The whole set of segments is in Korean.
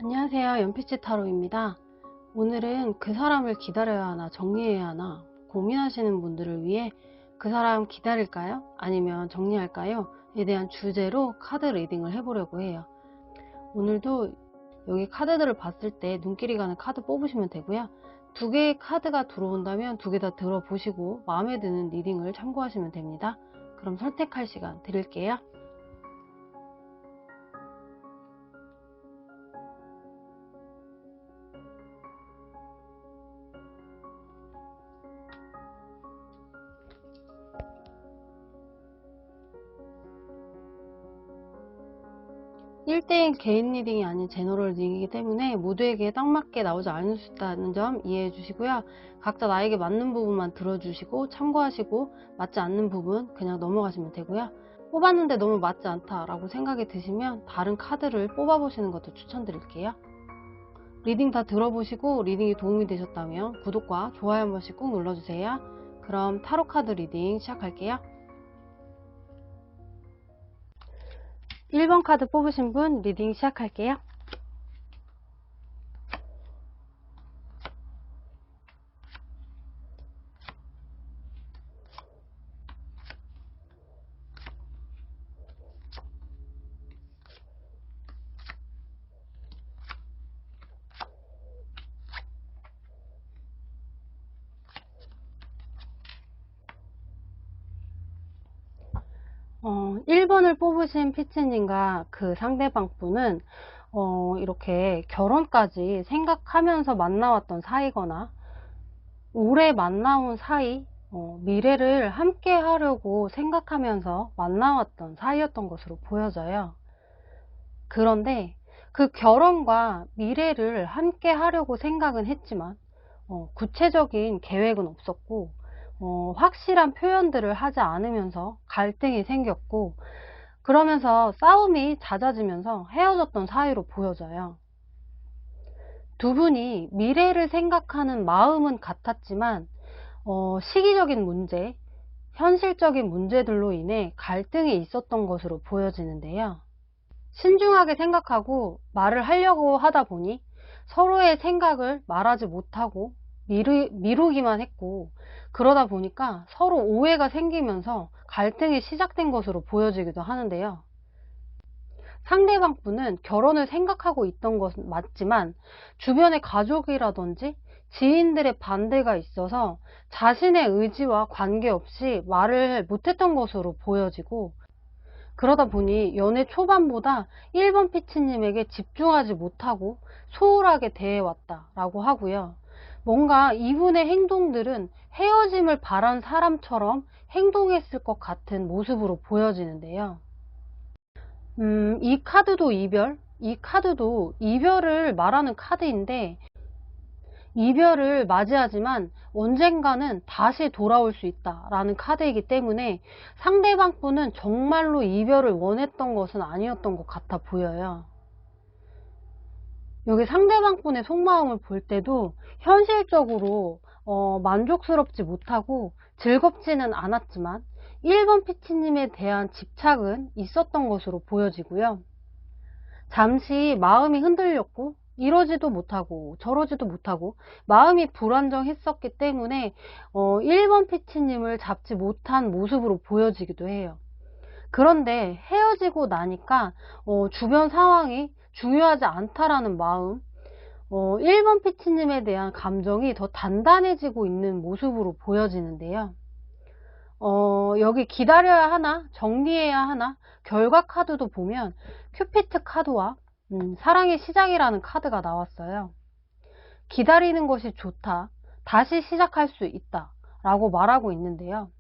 안녕하세요. 연필지 타로입니다. 오늘은 그 사람을 기다려야 하나 정리해야 하나 고민하시는 분들을 위해 그 사람 기다릴까요? 아니면 정리할까요? 에 대한 주제로 카드 리딩을 해보려고 해요. 오늘도 여기 카드들을 봤을 때 눈길이 가는 카드 뽑으시면 되고요. 두 개의 카드가 들어온다면 두 개 다 들어보시고 마음에 드는 리딩을 참고하시면 됩니다. 그럼 선택할 시간 드릴게요. 1대1 개인 리딩이 아닌 제너럴 리딩이기 때문에 모두에게 딱 맞게 나오지 않을 수 있다는 점 이해해 주시고요. 각자 나에게 맞는 부분만 들어주시고 참고하시고 맞지 않는 부분 그냥 넘어가시면 되고요. 뽑았는데 너무 맞지 않다라고 생각이 드시면 다른 카드를 뽑아보시는 것도 추천드릴게요. 리딩 다 들어보시고 리딩이 도움이 되셨다면 구독과 좋아요 한 번씩 꾹 눌러주세요. 그럼 타로 카드 리딩 시작할게요. 1번 카드 뽑으신 분 리딩 시작할게요. 1번을 뽑으신 피치님과 그 상대방 분은 이렇게 결혼까지 생각하면서 만나왔던 사이거나 오래 만나온 사이, 미래를 함께 하려고 생각하면서 만나왔던 사이였던 것으로 보여져요. 그런데 그 결혼과 미래를 함께 하려고 생각은 했지만 구체적인 계획은 없었고 확실한 표현들을 하지 않으면서 갈등이 생겼고 그러면서 싸움이 잦아지면서 헤어졌던 사이로 보여져요. 두 분이 미래를 생각하는 마음은 같았지만 시기적인 문제, 현실적인 문제들로 인해 갈등이 있었던 것으로 보여지는데요. 신중하게 생각하고 말을 하려고 하다 보니 서로의 생각을 말하지 못하고 미루기만 했고 그러다 보니까 서로 오해가 생기면서 갈등이 시작된 것으로 보여지기도 하는데요. 상대방 분은 결혼을 생각하고 있던 것은 맞지만 주변의 가족이라든지 지인들의 반대가 있어서 자신의 의지와 관계없이 말을 못했던 것으로 보여지고 그러다 보니 연애 초반보다 1번 피치님에게 집중하지 못하고 소홀하게 대해왔다라고 하고요. 뭔가 이분의 행동들은 헤어짐을 바란 사람처럼 행동했을 것 같은 모습으로 보여지는데요. 이 카드도 이 카드도 이별을 말하는 카드인데 이별을 맞이하지만 언젠가는 다시 돌아올 수 있다라는 카드이기 때문에 상대방 분은 정말로 이별을 원했던 것은 아니었던 것 같아 보여요. 여기 상대방 분의 속마음을 볼 때도 현실적으로 만족스럽지 못하고 즐겁지는 않았지만 1번 피치님에 대한 집착은 있었던 것으로 보여지고요. 잠시 마음이 흔들렸고 이러지도 못하고 저러지도 못하고 마음이 불안정했었기 때문에 1번 피치님을 잡지 못한 모습으로 보여지기도 해요. 그런데 헤어지고 나니까 주변 상황이 중요하지 않다라는 마음 1번 피치님에 대한 감정이 더 단단해지고 있는 모습으로 보여지는데요. 여기 기다려야 하나 정리해야 하나 결과 카드도 보면 큐피트 카드와 사랑의 시작이라는 카드가 나왔어요. 기다리는 것이 좋다. 다시 시작할 수 있다. 라고 말하고 있는데요.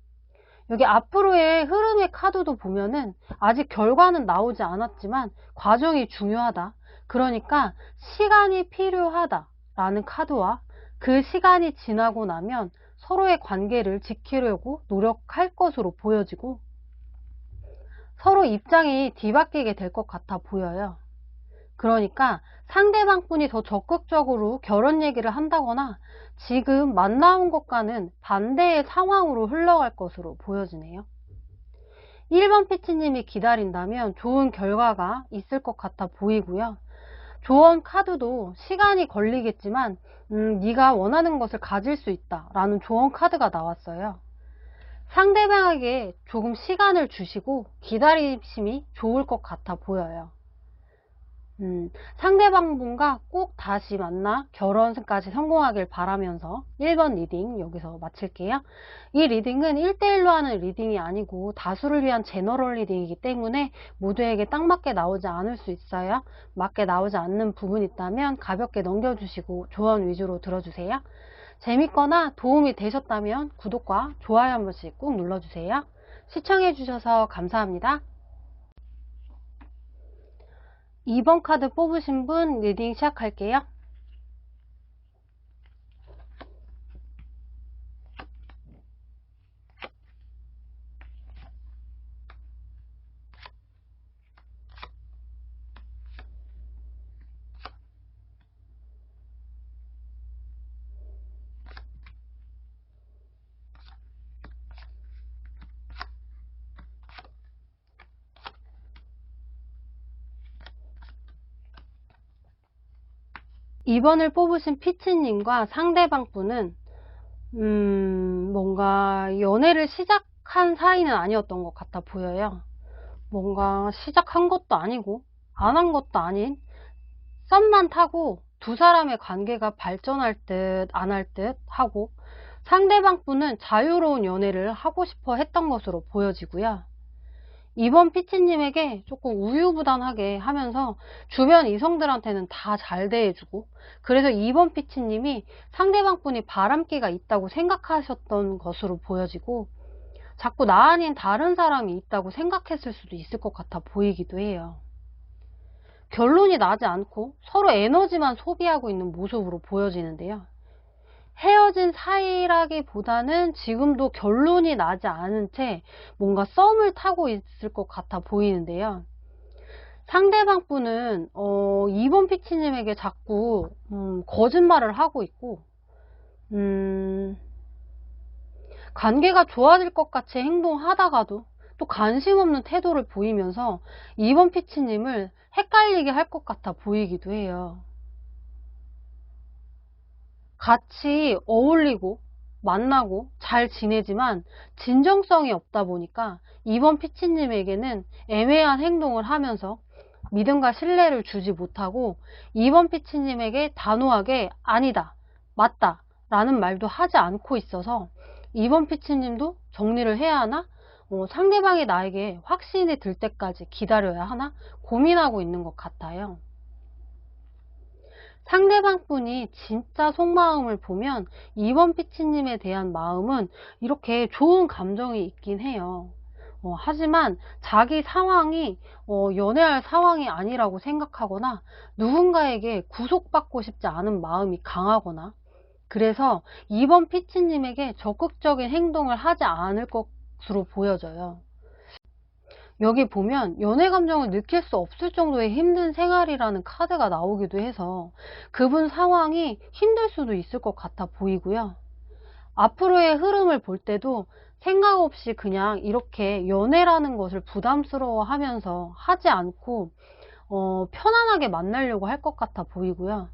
여기 앞으로의 흐름의 카드도 보면은 아직 결과는 나오지 않았지만 과정이 중요하다. 그러니까 시간이 필요하다. 라는 카드와 그 시간이 지나고 나면 서로의 관계를 지키려고 노력할 것으로 보여지고 서로 입장이 뒤바뀌게 될 것 같아 보여요. 그러니까 상대방 분이 더 적극적으로 결혼 얘기를 한다거나 지금 만나온 것과는 반대의 상황으로 흘러갈 것으로 보여지네요. 1번 피치님이 기다린다면 좋은 결과가 있을 것 같아 보이고요. 조언 카드도 시간이 걸리겠지만 네가 원하는 것을 가질 수 있다 라는 조언 카드가 나왔어요. 상대방에게 조금 시간을 주시고 기다리심이 좋을 것 같아 보여요. 상대방분과 꼭 다시 만나 결혼까지 성공하길 바라면서 1번 리딩 여기서 마칠게요. 이 리딩은 1대1로 하는 리딩이 아니고 다수를 위한 제너럴 리딩이기 때문에 모두에게 딱 맞게 나오지 않을 수 있어요. 맞게 나오지 않는 부분이 있다면 가볍게 넘겨주시고 조언 위주로 들어주세요. 재밌거나 도움이 되셨다면 구독과 좋아요 한 번씩 꾹 눌러주세요. 시청해주셔서 감사합니다. 2번 카드 뽑으신 분 리딩 시작할게요. 2번을 뽑으신 피치님과 상대방 분은 뭔가 연애를 시작한 사이는 아니었던 것 같아 보여요. 뭔가 시작한 것도 아니고 안 한 것도 아닌 썸만 타고 두 사람의 관계가 발전할 듯 안 할 듯 하고 상대방 분은 자유로운 연애를 하고 싶어 했던 것으로 보여지고요. 이번 피치님에게 조금 우유부단하게 하면서 주변 이성들한테는 다 잘 대해주고 그래서 이번 피치님이 상대방 분이 바람기가 있다고 생각하셨던 것으로 보여지고 자꾸 나 아닌 다른 사람이 있다고 생각했을 수도 있을 것 같아 보이기도 해요. 결론이 나지 않고 서로 에너지만 소비하고 있는 모습으로 보여지는데요. 헤어진 사이라기보다는 지금도 결론이 나지 않은 채 뭔가 썸을 타고 있을 것 같아 보이는데요. 상대방 분은 2번 피치님에게 자꾸 거짓말을 하고 있고 관계가 좋아질 것 같이 행동하다가도 또 관심 없는 태도를 보이면서 2번 피치님을 헷갈리게 할 것 같아 보이기도 해요. 같이 어울리고 만나고 잘 지내지만 진정성이 없다 보니까 이번 피치님에게는 애매한 행동을 하면서 믿음과 신뢰를 주지 못하고 이번 피치님에게 단호하게 아니다, 맞다 라는 말도 하지 않고 있어서 이번 피치님도 정리를 해야 하나? 상대방이 나에게 확신이 들 때까지 기다려야 하나? 고민하고 있는 것 같아요. 상대방 분이 진짜 속마음을 보면 이번 피치님에 대한 마음은 이렇게 좋은 감정이 있긴 해요. 하지만 자기 상황이 연애할 상황이 아니라고 생각하거나 누군가에게 구속받고 싶지 않은 마음이 강하거나 그래서 이번 피치님에게 적극적인 행동을 하지 않을 것으로 보여져요. 여기 보면 연애 감정을 느낄 수 없을 정도의 힘든 생활이라는 카드가 나오기도 해서 그분 상황이 힘들 수도 있을 것 같아 보이고요. 앞으로의 흐름을 볼 때도 생각 없이 그냥 이렇게 연애라는 것을 부담스러워 하면서 하지 않고 편안하게 만나려고 할 것 같아 보이고요.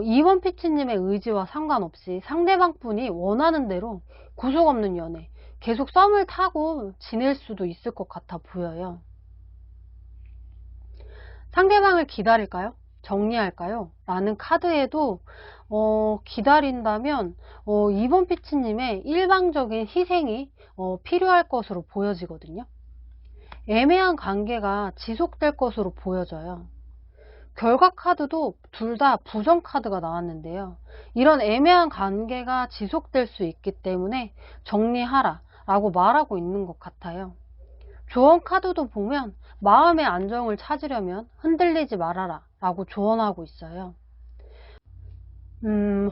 이번 피치님의 의지와 상관없이 상대방 분이 원하는 대로 구속 없는 연애 계속 썸을 타고 지낼 수도 있을 것 같아 보여요. 상대방을 기다릴까요? 정리할까요? 라는 카드에도 기다린다면 이번 피치님의 일방적인 희생이 필요할 것으로 보여지거든요. 애매한 관계가 지속될 것으로 보여져요. 결과 카드도 둘 다 부정 카드가 나왔는데요. 이런 애매한 관계가 지속될 수 있기 때문에 정리하라 라고 말하고 있는 것 같아요. 조언 카드도 보면 마음의 안정을 찾으려면 흔들리지 말아라 라고 조언하고 있어요.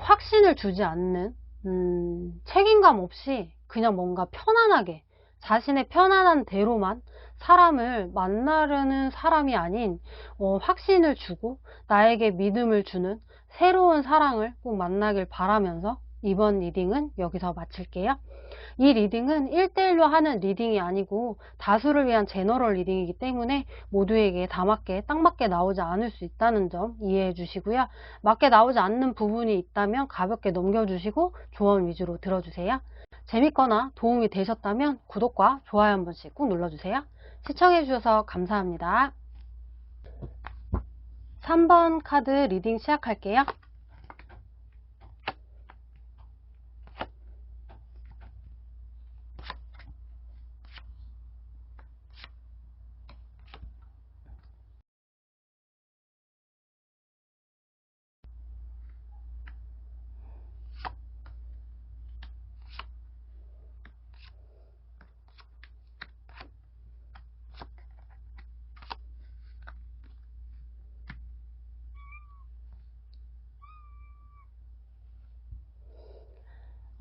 확신을 주지 않는 책임감 없이 그냥 뭔가 편안하게 자신의 편안한 대로만 사람을 만나려는 사람이 아닌 확신을 주고 나에게 믿음을 주는 새로운 사랑을 꼭 만나길 바라면서 이번 리딩은 여기서 마칠게요. 이 리딩은 1대1로 하는 리딩이 아니고 다수를 위한 제너럴 리딩이기 때문에 모두에게 다 맞게 딱 맞게 나오지 않을 수 있다는 점 이해해 주시고요. 맞게 나오지 않는 부분이 있다면 가볍게 넘겨주시고 조언 위주로 들어주세요. 재밌거나 도움이 되셨다면 구독과 좋아요 한 번씩 꼭 눌러주세요. 시청해 주셔서 감사합니다. 3번 카드 리딩 시작할게요.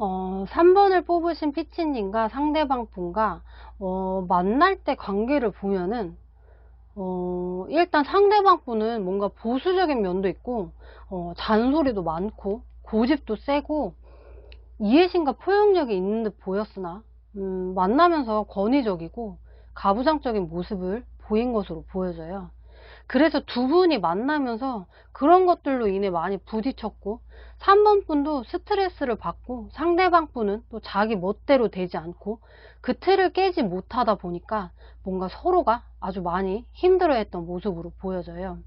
어, 3번을 뽑으신 피치님과 상대방 분과 만날 때 관계를 보면은 일단 상대방 분은 뭔가 보수적인 면도 있고 잔소리도 많고 고집도 세고 이해심과 포용력이 있는 듯 보였으나 만나면서 권위적이고 가부장적인 모습을 보인 것으로 보여져요. 그래서 두 분이 만나면서 그런 것들로 인해 많이 부딪혔고 3번 분도 스트레스를 받고 상대방 분은 또 자기 멋대로 되지 않고 그 틀을 깨지 못하다 보니까 뭔가 서로가 아주 많이 힘들어했던 모습으로 보여져요.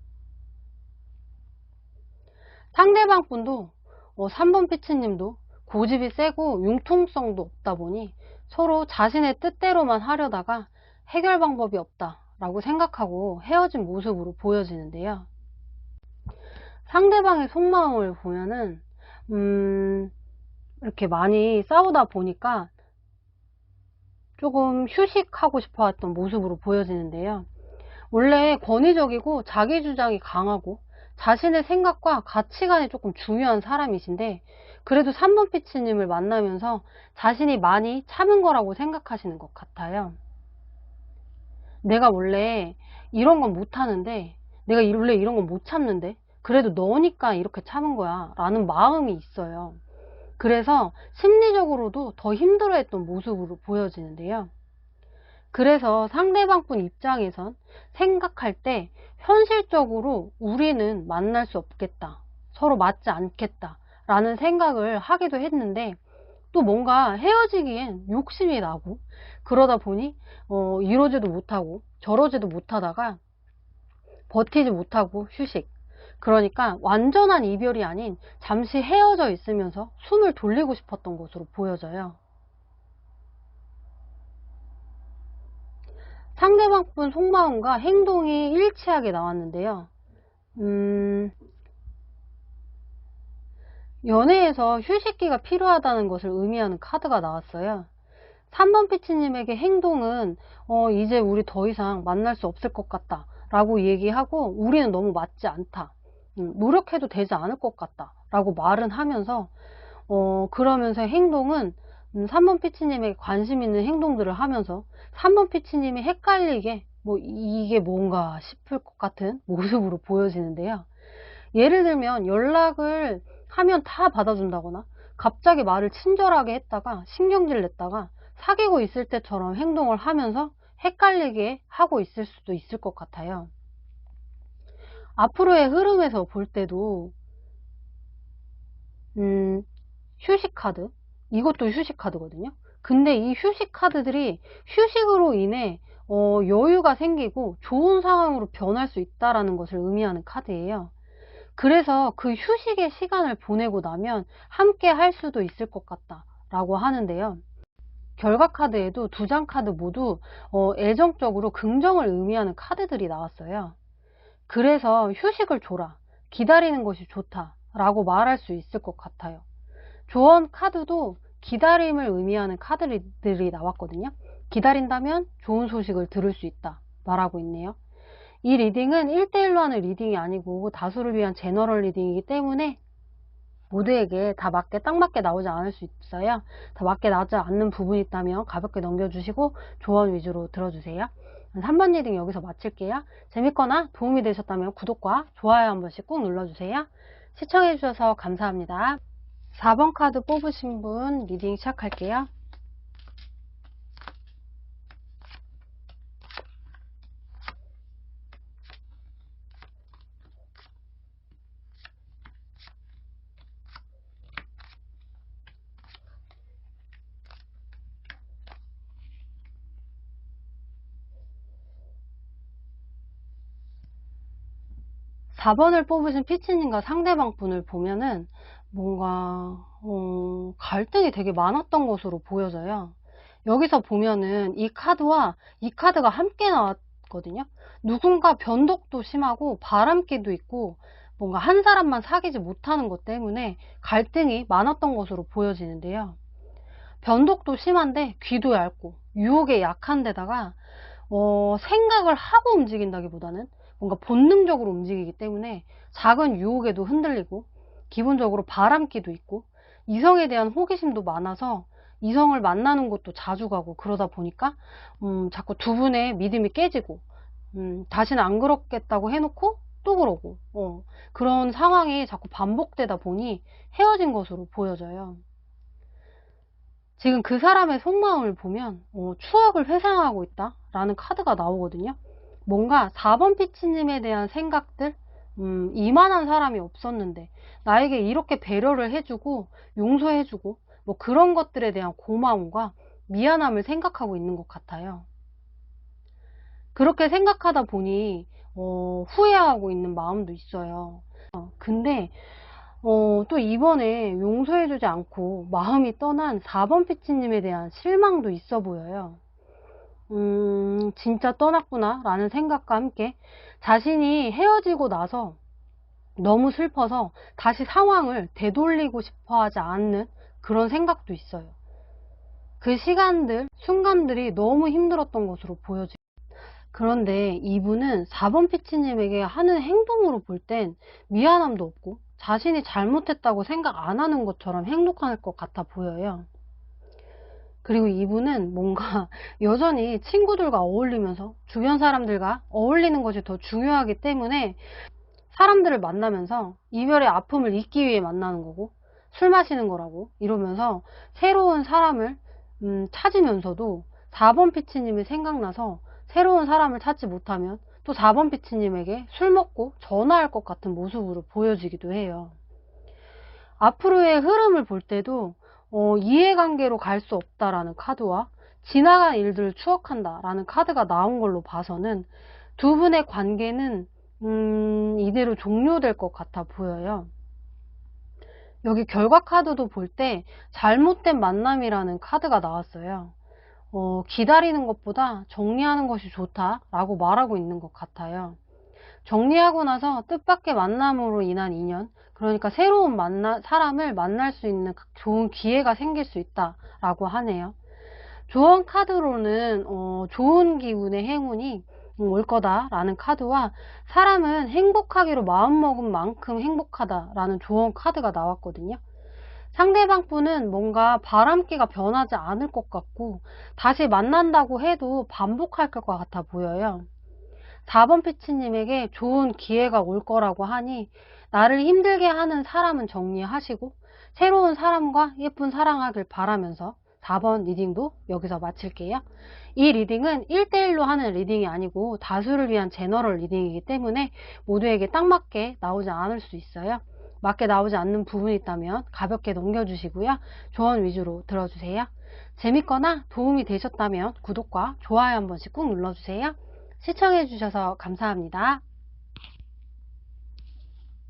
상대방 분도 3번 피치님도 고집이 세고 융통성도 없다 보니 서로 자신의 뜻대로만 하려다가 해결 방법이 없다 라고 생각하고 헤어진 모습으로 보여지는데요. 상대방의 속마음을 보면은 이렇게 많이 싸우다 보니까 조금 휴식하고 싶어 했던 모습으로 보여지는데요. 원래 권위적이고 자기 주장이 강하고 자신의 생각과 가치관이 조금 중요한 사람이신데 그래도 3번 피치님을 만나면서 자신이 많이 참은 거라고 생각하시는 것 같아요. 내가 원래 이런 건 못하는데 내가 원래 이런 건 못 참는데 그래도 너니까 이렇게 참은 거야 라는 마음이 있어요. 그래서 심리적으로도 더 힘들어했던 모습으로 보여지는데요. 그래서 상대방 분 입장에선 생각할 때 현실적으로 우리는 만날 수 없겠다, 서로 맞지 않겠다 라는 생각을 하기도 했는데 또 뭔가 헤어지기엔 욕심이 나고 그러다 보니 이러지도 못하고 저러지도 못하다가 버티지 못하고 휴식, 그러니까 완전한 이별이 아닌 잠시 헤어져 있으면서 숨을 돌리고 싶었던 것으로 보여져요. 상대방 분 속마음과 행동이 일치하게 나왔는데요. 연애에서 휴식기가 필요하다는 것을 의미하는 카드가 나왔어요. 3번 피치님에게 행동은 이제 우리 더 이상 만날 수 없을 것 같다 라고 얘기하고 우리는 너무 맞지 않다, 노력해도 되지 않을 것 같다 라고 말은 하면서 그러면서 행동은 3번 피치님에게 관심 있는 행동들을 하면서 3번 피치님이 헷갈리게 뭐 이게 뭔가 싶을 것 같은 모습으로 보여지는데요. 예를 들면 연락을 하면 다 받아준다거나 갑자기 말을 친절하게 했다가 신경질 냈다가 사귀고 있을 때처럼 행동을 하면서 헷갈리게 하고 있을 수도 있을 것 같아요. 앞으로의 흐름에서 볼 때도 휴식 카드, 이것도 휴식 카드거든요. 근데 이 휴식 카드들이 휴식으로 인해 여유가 생기고 좋은 상황으로 변할 수 있다는 것을 의미하는 카드예요. 그래서 그 휴식의 시간을 보내고 나면 함께 할 수도 있을 것 같다 라고 하는데요. 결과 카드에도 두 장 카드 모두 애정적으로 긍정을 의미하는 카드들이 나왔어요. 그래서 휴식을 줘라, 기다리는 것이 좋다 라고 말할 수 있을 것 같아요. 조언 카드도 기다림을 의미하는 카드들이 나왔거든요. 기다린다면 좋은 소식을 들을 수 있다 말하고 있네요. 이 리딩은 1대1로 하는 리딩이 아니고 다수를 위한 제너럴 리딩이기 때문에 모두에게 다 맞게 딱 맞게 나오지 않을 수 있어요. 다 맞게 나오지 않는 부분이 있다면 가볍게 넘겨주시고 조언 위주로 들어주세요. 3번 리딩 여기서 마칠게요. 재밌거나 도움이 되셨다면 구독과 좋아요 한 번씩 꼭 눌러주세요. 시청해주셔서 감사합니다. 4번 카드 뽑으신 분 리딩 시작할게요. 4번을 뽑으신 피치님과 상대방 분을 보면은 뭔가 갈등이 되게 많았던 것으로 보여져요. 여기서 보면은 이 카드와 이 카드가 함께 나왔거든요. 누군가 변덕도 심하고 바람기도 있고 뭔가 한 사람만 사귀지 못하는 것 때문에 갈등이 많았던 것으로 보여지는데요. 변덕도 심한데 귀도 얇고 유혹에 약한 데다가 생각을 하고 움직인다기보다는 뭔가 본능적으로 움직이기 때문에 작은 유혹에도 흔들리고 기본적으로 바람기도 있고 이성에 대한 호기심도 많아서 이성을 만나는 곳도 자주 가고 그러다 보니까 자꾸 두 분의 믿음이 깨지고 다시는 안 그렇겠다고 해놓고 또 그러고 그런 상황이 자꾸 반복되다 보니 헤어진 것으로 보여져요. 지금 그 사람의 속마음을 보면 추억을 회상하고 있다 라는 카드가 나오거든요. 뭔가 4번 피치님에 대한 생각들, 이만한 사람이 없었는데 나에게 이렇게 배려를 해주고 용서해주고 뭐 그런 것들에 대한 고마움과 미안함을 생각하고 있는 것 같아요. 그렇게 생각하다 보니 후회하고 있는 마음도 있어요. 근데 또 이번에 용서해주지 않고 마음이 떠난 4번 피치님에 대한 실망도 있어 보여요. 진짜 떠났구나 라는 생각과 함께 자신이 헤어지고 나서 너무 슬퍼서 다시 상황을 되돌리고 싶어 하지 않는 그런 생각도 있어요. 그 시간들, 순간들이 너무 힘들었던 것으로 보여져요. 그런데 이분은 4번 피치님에게 하는 행동으로 볼 땐 미안함도 없고 자신이 잘못했다고 생각 안 하는 것처럼 행동할 것 같아 보여요. 그리고 이분은 뭔가 여전히 친구들과 어울리면서 주변 사람들과 어울리는 것이 더 중요하기 때문에 사람들을 만나면서 이별의 아픔을 잊기 위해 만나는 거고 술 마시는 거라고 이러면서 새로운 사람을 찾으면서도 4번 피치님이 생각나서 새로운 사람을 찾지 못하면 또 4번 피치님에게 술 먹고 전화할 것 같은 모습으로 보여지기도 해요. 앞으로의 흐름을 볼 때도 이해관계로 갈 수 없다라는 카드와 지나간 일들을 추억한다 라는 카드가 나온 걸로 봐서는 두 분의 관계는 이대로 종료될 것 같아 보여요. 여기 결과 카드도 볼 때 잘못된 만남이라는 카드가 나왔어요. 기다리는 것보다 정리하는 것이 좋다라고 말하고 있는 것 같아요. 정리하고 나서 뜻밖의 만남으로 인한 인연, 그러니까 새로운 사람을 만날 수 있는 좋은 기회가 생길 수 있다라고 하네요. 조언 카드로는 좋은 기운의 행운이 올 거다라는 카드와 사람은 행복하기로 마음먹은 만큼 행복하다라는 조언 카드가 나왔거든요. 상대방 분은 뭔가 바람기가 변하지 않을 것 같고 다시 만난다고 해도 반복할 것 같아 보여요. 4번 피치님에게 좋은 기회가 올 거라고 하니 나를 힘들게 하는 사람은 정리하시고 새로운 사람과 예쁜 사랑하길 바라면서 4번 리딩도 여기서 마칠게요. 이 리딩은 1대1로 하는 리딩이 아니고 다수를 위한 제너럴 리딩이기 때문에 모두에게 딱 맞게 나오지 않을 수 있어요. 맞게 나오지 않는 부분이 있다면 가볍게 넘겨주시고요. 조언 위주로 들어주세요. 재밌거나 도움이 되셨다면 구독과 좋아요 한 번씩 꾹 눌러주세요. 시청해주셔서 감사합니다.